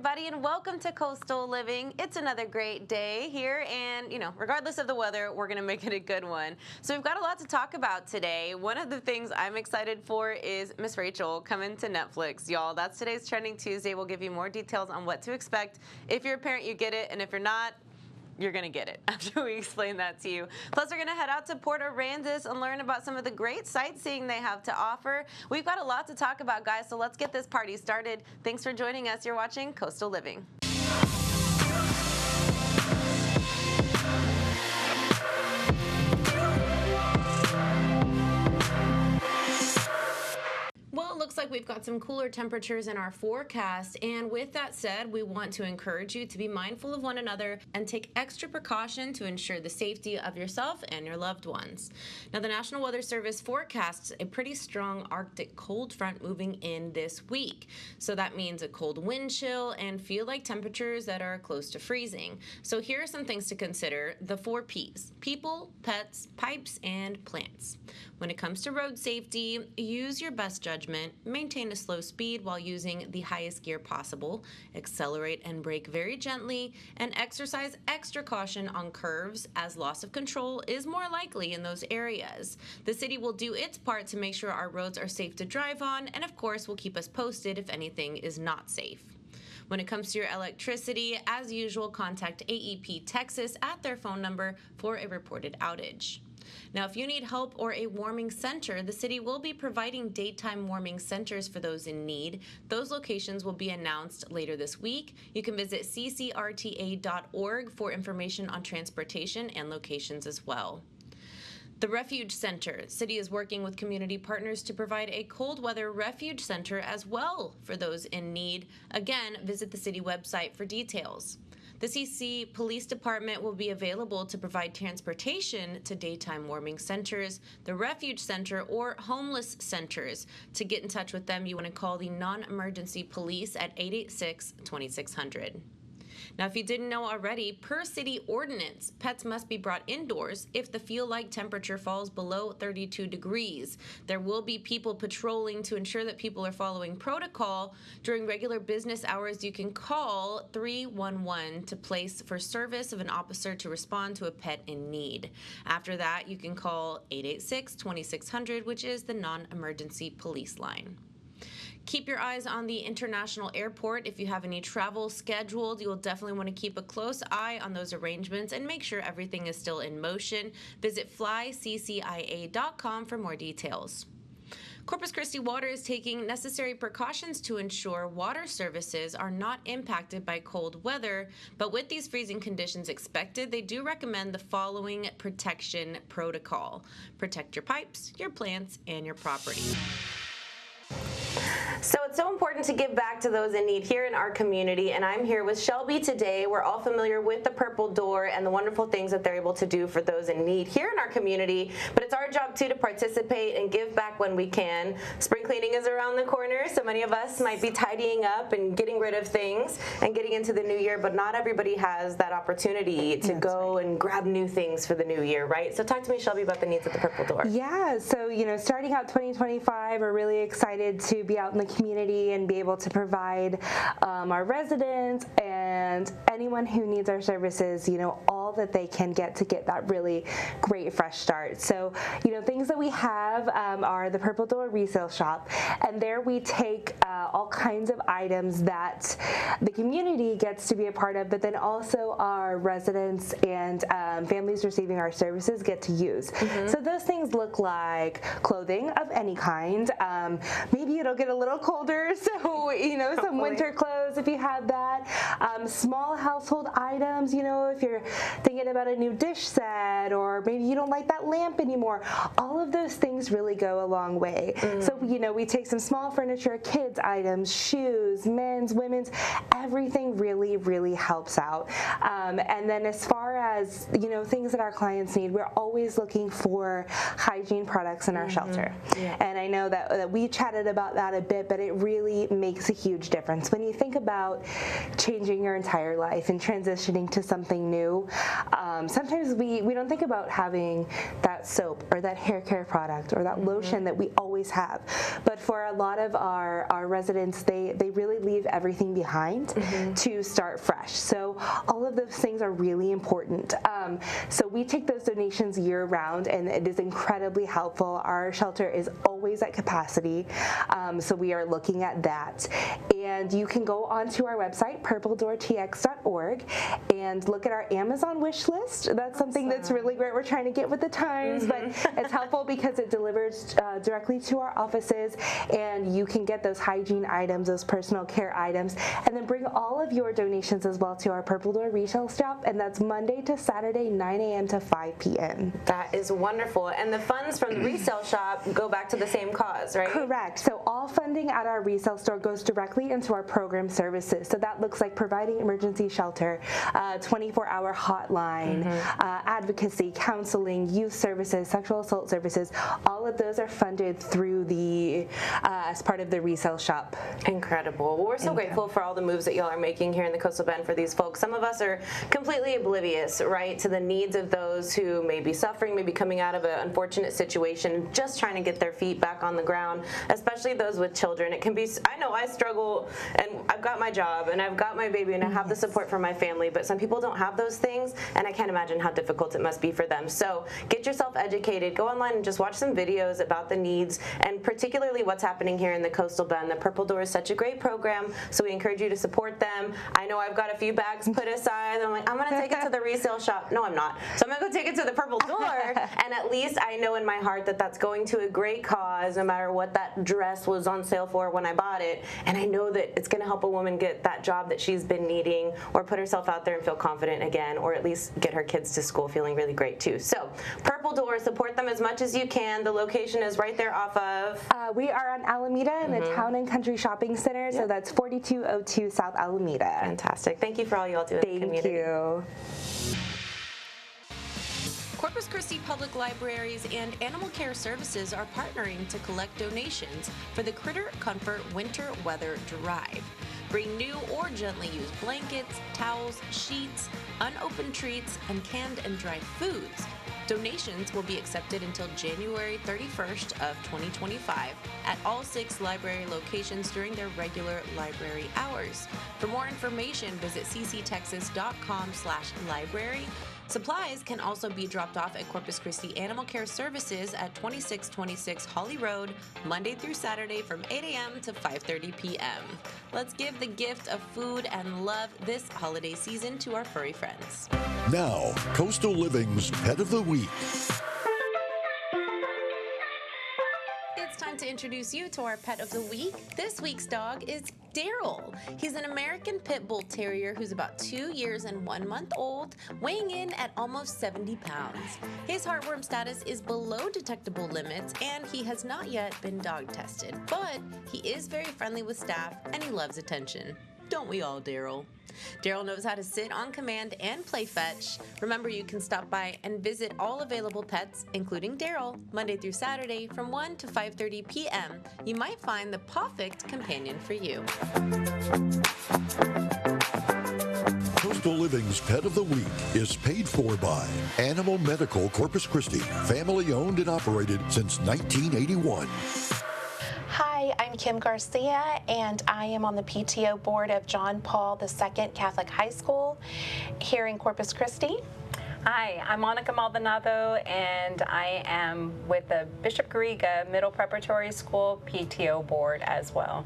everybody, and welcome to Coastal Living. It's another great day here, and regardless of the weather, we're gonna make it a good one. So we've got a lot to talk about today. One of the things I'm excited for is Miss Rachel coming to Netflix, y'all. That's today's Trending Tuesday. We'll give you more details on what to expect. If you're a parent, you get it, and if you're not, you're going to get it after we explain that to you. Plus, we're going to head out to Port Aransas and learn about some of the great sightseeing they have to offer. We've got a lot to talk about, guys, so let's get this party started. Thanks for joining us. You're watching Coastal Living. Well, it looks like we've got some cooler temperatures in our forecast, and with that said, we want to encourage you to be mindful of one another and take extra precaution to ensure the safety of yourself and your loved ones. Now, the National Weather Service forecasts a pretty strong Arctic cold front moving in this week. So that means a cold wind chill and feel-like temperatures that are close to freezing. So here are some things to consider: the 4 Ps: people, pets, pipes, and plants. When it comes to road safety, use your best judgment, maintain a slow speed while using the highest gear possible, accelerate and brake very gently, and exercise extra caution on curves, as loss of control is more likely in those areas. The city will do its part to make sure our roads are safe to drive on, and of course will keep us posted if anything is not safe. When it comes to your electricity, as usual, contact AEP Texas at their phone number for a reported outage. Now, if you need help or a warming center, the city will be providing daytime warming centers for those in need. Those locations will be announced later this week. You can visit ccrta.org for information on transportation and locations as well. The Refuge Center. The city is working with community partners to provide a cold weather refuge center as well for those in need. Again, visit the city website for details. The CC Police Department will be available to provide transportation to daytime warming centers, the refuge center, or homeless centers. To get in touch with them, you want to call the non-emergency police at 886-2600. Now, if you didn't know already, per city ordinance, pets must be brought indoors if the feel-like temperature falls below 32 degrees. There will be people patrolling to ensure that people are following protocol. During regular business hours, you can call 311 to place for service of an officer to respond to a pet in need. After that, you can call 886-2600, which is the non-emergency police line. Keep your eyes on the international airport. If you have any travel scheduled, you will definitely want to keep a close eye on those arrangements and make sure everything is still in motion. Visit flyccia.com for more details. Corpus Christi Water is taking necessary precautions to ensure water services are not impacted by cold weather, but with these freezing conditions expected, they do recommend the following protection protocol. Protect your pipes, your plants, and your property. So it's so important to give back to those in need here in our community, and I'm here with Shelby today. We're all familiar with the Purple Door and the wonderful things that they're able to do for those in need here in our community, but it's our job too to participate and give back when we can. Spring cleaning is around the corner, so many of us might be tidying up and getting rid of things and getting into the new year, but not everybody has that opportunity to go and grab new things for the new year, right? So talk to me, Shelby, about the needs of the Purple Door. Yeah, so starting out 2025, we're really excited to be out in the community and be able to provide our residents and anyone who needs our services, all that they can get to get that really great fresh start. So, things that we have are the Purple Door Resale Shop, and there we take all kinds of items that the community gets to be a part of, but then also our residents and families receiving our services get to use. So those things look like clothing of any kind. Maybe it'll get a little colder, so some winter clothes if you have that. Small household items, if you're thinking about a new dish set, or maybe you don't like that lamp anymore. All of those things really go a long way. So we take some small furniture, kids items, shoes, men's, women's, everything really helps out. And then as far as things that our clients need, we're always looking for hygiene products in our shelter. And I know that we chatted about that a bit, but it really makes a huge difference when you think about changing your entire life and transitioning to something new. sometimes we don't think about having that soap or that hair care product or that lotion that we always have. But for a lot of our residents, they really leave everything behind to start fresh. So all of those things are really important. So we take those donations year round, and it is incredibly helpful. Our shelter is always at capacity, so we are looking at that. And you can go onto our website, purpledoortx.org, and look at our Amazon wish list. That's something that's really great. We're trying to get with the times, but it's helpful because it delivers directly to our offices, and you can get those hygiene items, those personal care items, and then bring all of your donations as well to our Purple Door retail shop, and that's Monday to Saturday, 9 a.m. to 5 p.m. That is wonderful. And the funds from the resale shop go back to the same cause, right? Correct. So all funding at our resale store goes directly into our program services. So that looks like providing emergency shelter, 24-hour hotline, advocacy, counseling, youth services, sexual assault services. All of those are funded through the as part of the resale shop. Incredible. Well, we're so grateful for all the moves that y'all are making here in the Coastal Bend for these folks. Some of us are completely oblivious, right, to the needs of those who may be suffering, maybe coming out of an unfortunate situation, just trying to get their feet back on the ground, especially those with children. It can be, I know I struggle, and I've got my job, and I've got my baby, and I have the support from my family, but some people don't have those things, and I can't imagine how difficult it must be for them. So get yourself educated. Go online and just watch some videos about the needs, and particularly what's happening here in the Coastal Bend. The Purple Door is such a great program, so we encourage you to support them. I know I've got a few bags put aside. I'm like, I'm going to take it to the resale shop. No, I'm not. So I'm going to go take it to the Purple Door, and at least I know in my heart that that's going to a great cause, no matter what that dress was on sale for when I bought it. And I know that it's going to help a woman get that job that she's been needing, or put herself out there and feel confident again, or at least get her kids to school feeling really great too. So Purple Door, support them as much as you can. The location is right there off of... we are on Alameda in the Town and Country Shopping Center, so that's 4202 South Alameda. Fantastic. Thank you for all y'all do in the community. Thank you. Corpus Christi Public Libraries and Animal Care Services are partnering to collect donations for the Critter Comfort Winter Weather Drive. Bring new or gently used blankets, towels, sheets, unopened treats, and canned and dried foods. Donations will be accepted until January 31st of 2025 at all 6 library locations during their regular library hours. For more information, visit cctexas.com/library. Supplies can also be dropped off at Corpus Christi Animal Care Services at 2626 Holly Road, Monday through Saturday from 8 a.m. to 5:30 p.m. Let's give the gift of food and love this holiday season to our furry friends. Now, Coastal Living's Pet of the Week. It's time to introduce you to our Pet of the Week. This week's dog is Daryl. He's an American Pit Bull Terrier who's about 2 years and 1 month old, weighing in at almost 70 pounds. His heartworm status is below detectable limits, and he has not yet been dog tested, but he is very friendly with staff, and he loves attention. Don't we all, Daryl? Daryl knows how to sit on command and play fetch. Remember, you can stop by and visit all available pets, including Daryl, Monday through Saturday from 1 to 5:30 p.m. You might find the perfect companion for you. Coastal Living's Pet of the Week is paid for by Animal Medical Corpus Christi, family owned and operated since 1981. Hi, I'm Kim Garcia, and I am on the PTO board of John Paul II Catholic High School here in Corpus Christi. Hi, I'm Monica Maldonado, and I am with the Bishop Garriga Middle Preparatory School PTO board as well.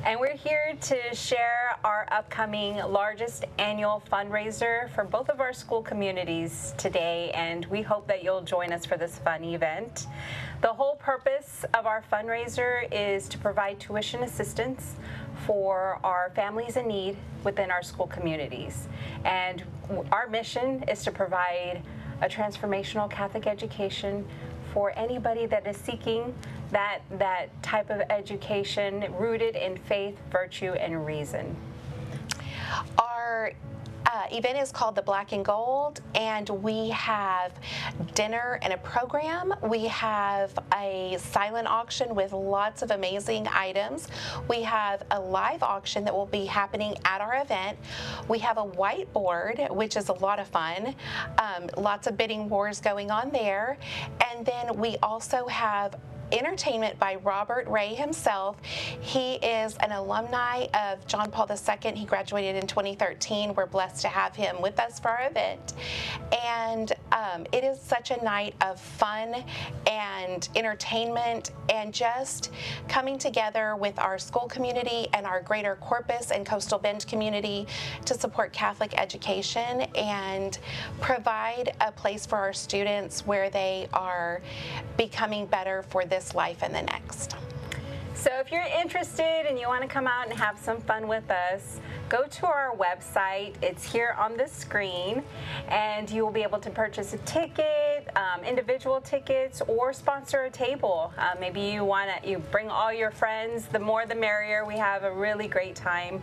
And we're here to share our upcoming largest annual fundraiser for both of our school communities today, and we hope that you'll join us for this fun event. The whole purpose of our fundraiser is to provide tuition assistance for our families in need within our school communities. And our mission is to provide a transformational Catholic education for anybody that is seeking that type of education rooted in faith, virtue, and reason. event is called the Black and Gold, and we have dinner and a program. We have a silent auction with lots of amazing items. We have a live auction that will be happening at our event. We have a whiteboard, which is a lot of fun. Lots of bidding wars going on there. And then we also have entertainment by Robert Ray himself. He is an alumni of John Paul II. He graduated in 2013. We're blessed to have him with us for our event. And it is such a night of fun and entertainment and just coming together with our school community and our greater Corpus and Coastal Bend community to support Catholic education and provide a place for our students where they are becoming better for this life and the next. So if you're interested and you want to come out and have some fun with us, go to our website. It's here on the screen, and you will be able to purchase a ticket, individual tickets, or sponsor a table. Maybe you bring all your friends. The more the merrier. We have a really great time.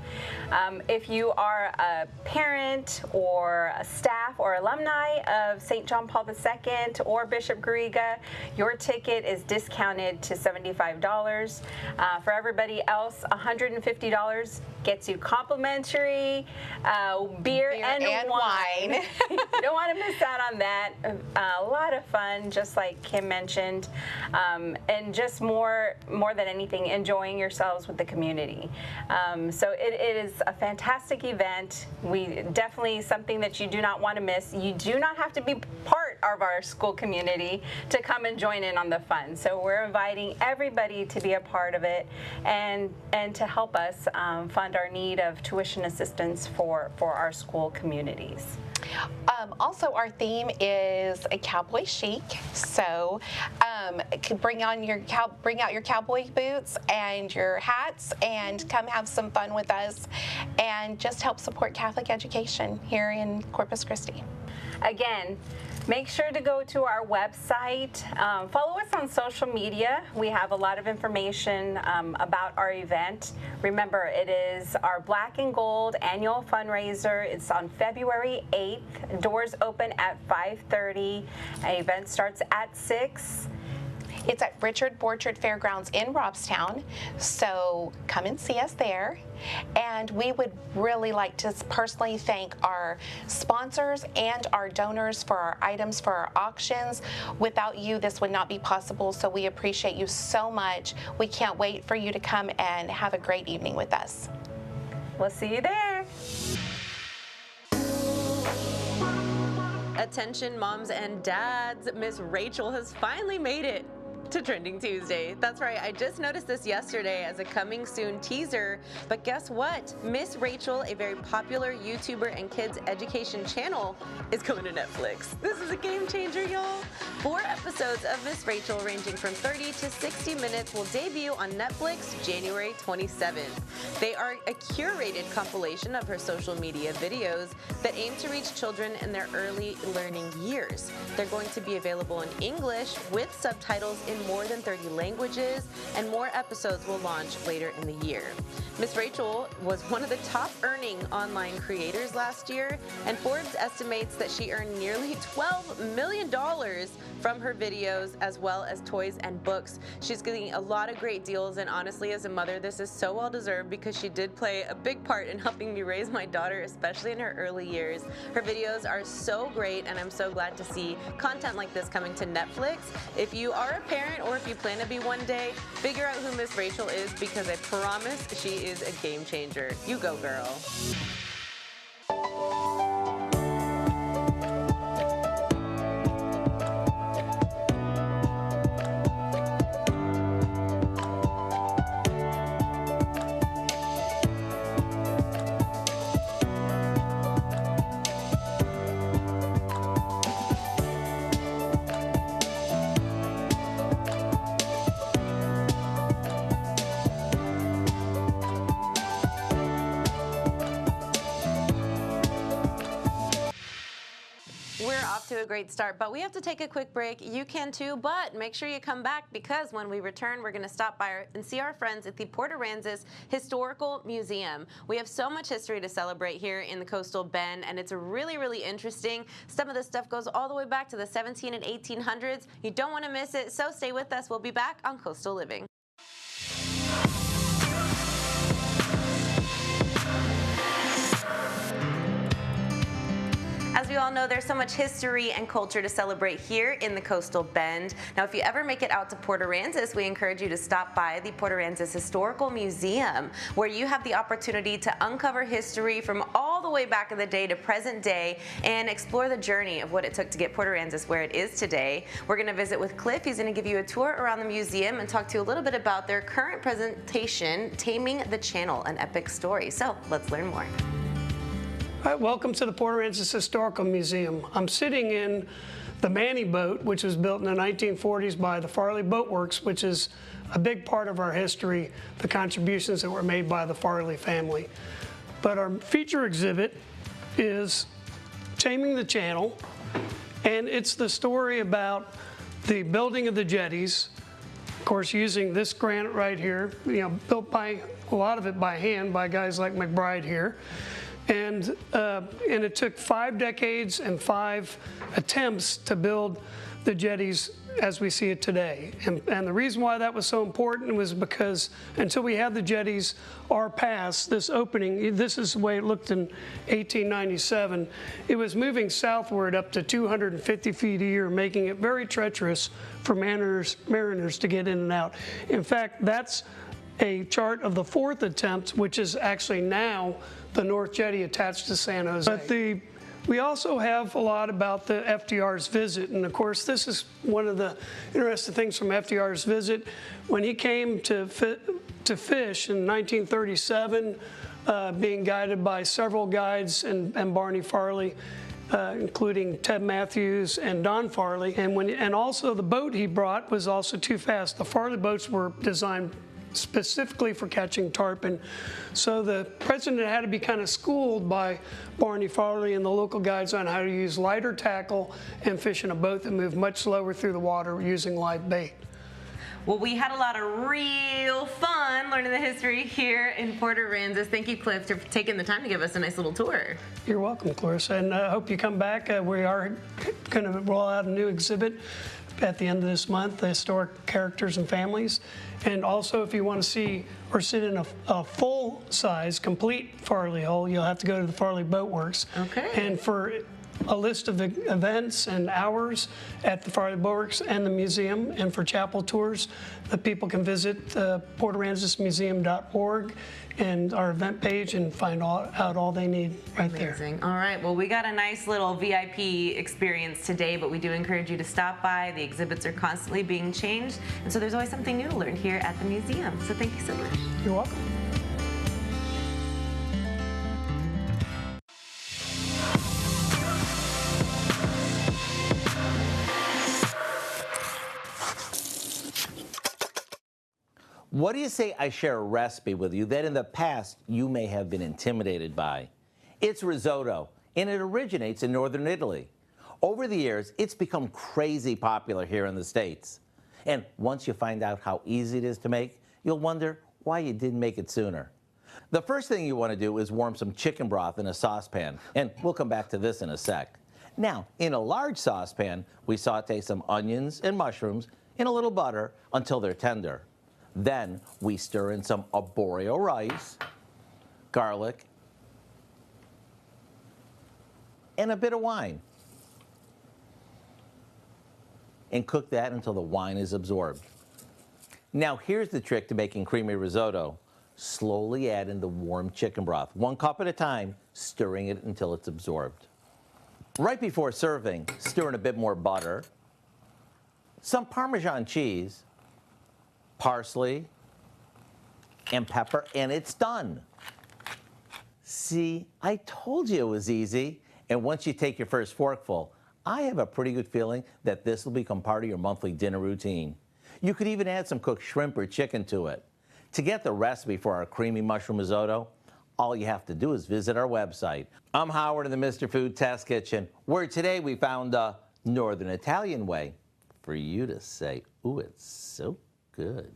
If you are a parent or a staff or alumni of St. John Paul II or Bishop Garriga, your ticket is discounted to $75. For everybody else, $150 gets you complimentary beer and wine. You don't want to miss out on that. A lot of fun, just like Kim mentioned, and just more than anything, enjoying yourselves with the community. So it is a fantastic event. We definitely something that you do not want to miss. You do not have to be part of our school community to come and join in on the fun. So we're inviting everybody to be a part of it and to help us fund our need of tuition assistance for our school communities. Also, our theme is a cowboy chic. So, bring out your cowboy boots and your hats, and come have some fun with us, and just help support Catholic education here in Corpus Christi. Again, make sure to go to our website. Follow us on social media. We have a lot of information about our event. Remember, it is our Black and Gold annual fundraiser. It's on February 8th. Doors open at 5:30. An event starts at 6. It's at Richard Borchard Fairgrounds in Robstown, so come and see us there. And we would really like to personally thank our sponsors and our donors for our items for our auctions. Without you, this would not be possible, so we appreciate you so much. We can't wait for you to come and have a great evening with us. We'll see you there. Attention moms and dads, Miss Rachel has finally made it to Trending Tuesday. That's right, I just noticed this yesterday as a coming soon teaser, but guess what? Miss Rachel, a very popular YouTuber and kids education channel, is going to Netflix. This is a game changer, y'all. 4 episodes of Miss Rachel, ranging from 30 to 60 minutes, will debut on Netflix January 27th. They are a curated compilation of her social media videos that aim to reach children in their early learning years. They're going to be available in English with subtitles in more than 30 languages, and more episodes will launch later in the year. Miss Rachel was one of the top earning online creators last year, and Forbes estimates that she earned nearly $12 million from her videos, as well as toys and books. She's getting a lot of great deals, and honestly, as a mother, this is so well deserved because she did play a big part in helping me raise my daughter, especially in her early years. Her videos are so great, and I'm so glad to see content like this coming to Netflix. If you are a parent or if you plan to be one day, figure out who Miss Rachel is, because I promise she is a game changer. You go, girl. great start, but we have to take a quick break. You can too, but make sure you come back because when we return, we're going to stop by and see our friends at the Port Aransas Historical Museum. We have so much history to celebrate here in the Coastal Bend, and it's really, really interesting. Some of this stuff goes all the way back to the 1700s and 1800s. You don't want to miss it, so stay with us. We'll be back on Coastal Living. As we all know, there's so much history and culture to celebrate here in the Coastal Bend. Now, if you ever make it out to Port Aransas, we encourage you to stop by the Port Aransas Historical Museum, where you have the opportunity to uncover history from all the way back in the day to present day and explore the journey of what it took to get Port Aransas where it is today. We're going to visit with Cliff. He's going to give you a tour around the museum and talk to you a little bit about their current presentation, Taming the Channel, an epic story. So let's learn more. All right, welcome to the Port Aransas Historical Museum. I'm sitting in the Manny boat, which was built in the 1940s by the Farley Boat Works, which is a big part of our history, the contributions that were made by the Farley family. But our feature exhibit is Taming the Channel, and it's the story about the building of the jetties, of course using this granite right here, built by, a lot of it by hand by guys like McBride here. And it took 5 decades and 5 attempts to build the jetties as we see it today. And the reason why that was so important was because until we had the jetties, our pass, this opening, this is the way it looked in 1897, it was moving southward up to 250 feet a year, making it very treacherous for mariners to get in and out. In fact, that's a chart of the 4th attempt, which is actually now the North Jetty attached to San Jose. But we also have a lot about the FDR's visit, and of course this is one of the interesting things from FDR's visit. When he came to fish in 1937, being guided by several guides and Barney Farley, including Ted Matthews and Don Farley, and also the boat he brought was also too fast. The Farley boats were designed specifically for catching tarpon. So the president had to be kind of schooled by Barney Farley and the local guides on how to use lighter tackle and fish in a boat that moved much slower through the water using live bait. Well, we had a lot of real fun learning the history here in Port Aransas. Thank you, Cliff, for taking the time to give us a nice little tour. You're welcome, Clarissa, and I hope you come back. We are going to roll out a new exhibit at the end of this month, the historic characters and families. And also, if you want to see or sit in a full-size, complete Farley hull, you'll have to go to the Farley Boat Works. Okay. And for a list of events and hours at the Farley Boat Works and the museum, and for chapel tours, the people can visit PortAransasMuseum.org and our event page and find out all they need right there. Amazing. All right, well, we got a nice little VIP experience today, but we do encourage you to stop by. The exhibits are constantly being changed, and so there's always something new to learn here at the museum. So thank you so much. You're welcome. What do you say I share a recipe with you that in the past you may have been intimidated by? It's risotto, and it originates in northern Italy. Over the years, it's become crazy popular here in the States. And once you find out how easy it is to make, you'll wonder why you didn't make it sooner. The first thing you want to do is warm some chicken broth in a saucepan, and we'll come back to this in a sec. Now, in a large saucepan, we saute some onions and mushrooms in a little butter until they're tender. Then we stir in some arborio rice, garlic, and a bit of wine. And cook that until the wine is absorbed. Now here's the trick to making creamy risotto. Slowly add in the warm chicken broth, 1 cup at a time, stirring it until it's absorbed. Right before serving, stir in a bit more butter, some Parmesan cheese, parsley, and pepper, and it's done. See, I told you it was easy. And once you take your first forkful, I have a pretty good feeling that this will become part of your monthly dinner routine. You could even add some cooked shrimp or chicken to it. To get the recipe for our creamy mushroom risotto, all you have to do is visit our website. I'm Howard in the Mr. Food Test Kitchen, where today we found Northern Italian way, for you to say, ooh, it's so good.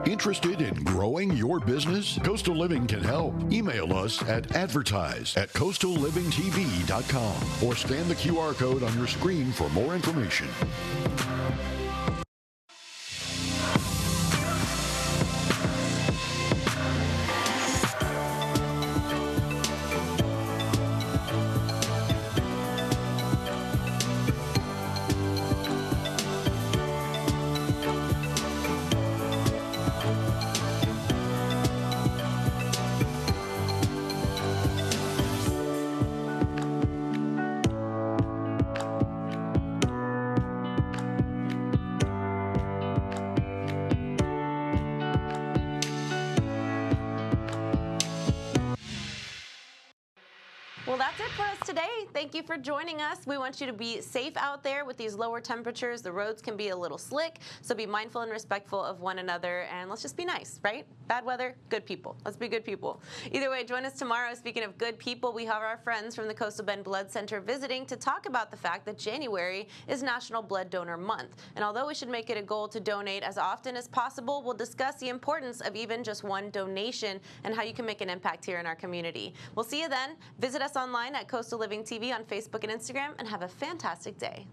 Interested in growing your business? Coastal Living can help. Email us at advertise@coastallivingtv.com or scan the QR code on your screen for more information. Well, that's it for us today. Thank you for joining us. We want you to be safe out there with these lower temperatures. The roads can be a little slick, so be mindful and respectful of one another, and let's just be nice, right? Bad weather, good people. Let's be good people. Either way, join us tomorrow. Speaking of good people, we have our friends from the Coastal Bend Blood Center visiting to talk about the fact that January is National Blood Donor Month. And although we should make it a goal to donate as often as possible, we'll discuss the importance of even just one donation and how you can make an impact here in our community. We'll see you then. Visit us online at Coastal Living TV on Facebook and Instagram, and have a fantastic day.